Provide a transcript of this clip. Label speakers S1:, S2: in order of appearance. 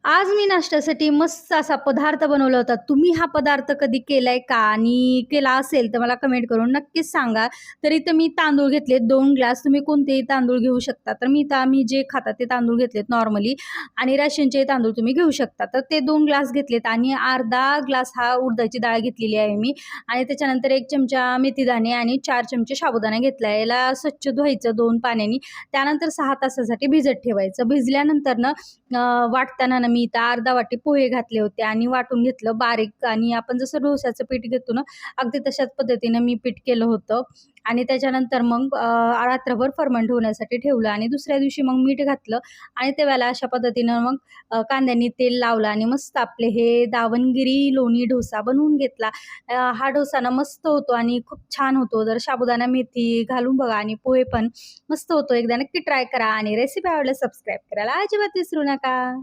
S1: आज मी नाश्त्यासाठी मस्त असा पदार्थ बनवला होता. तुम्ही हा पदार्थ कधी केलाय का? आणि केला असेल तर मला कमेंट करून नक्कीच सांगा. तर इथं मी तांदूळ घेतलेत 2 ग्लास. तुम्ही कोणतेही तांदूळ घेऊ शकता. तर मी इथं आम्ही जे खातात ते तांदूळ घेतलेत नॉर्मली आणि राशनचे तांदूळ तुम्ही घेऊ शकता. तर ते 2 ग्लास घेतलेत आणि अर्धा ग्लास हा उडदाची डाळ घेतलेली आहे मी आणि त्याच्यानंतर 1 चमचा मेथीदाणे आणि 4 चमचे साबुदाणा घेतला आहे. याला स्वच्छ धुवायचं 2 पाण्याने. त्यानंतर 6 तासासाठी भिजत ठेवायचं. भिजल्यानंतर ना वाटताना ना मी इथं अर्धा वाटी पोहे घातले होते आणि वाटून घेतलं बारीक आणि आपण जसं डोश्याचं पीठ घेतो ना, अगदी तशाच पद्धतीनं मी पीठ केलं होतं आणि त्याच्यानंतर मग रात्रभर फर्मंट होण्यासाठी ठेवलं आणि दुसऱ्या दिवशी मग मीठ घातलं आणि त्यावेळेला अशा पद्धतीनं मग कांद्यांनी तेल लावलं आणि मस्त आपले हे दावणगिरी लोणी डोसा बनवून घेतला. हा डोसा ना मस्त होतो आणि खूप छान होतो. जर साबुदाणा मेथी घालून बघा आणि पोहे पण मस्त होतो. एकदा नक्की ट्राय करा आणि रेसिपी आवडल्यास सबस्क्राईब करायला अजिबात विसरू नका.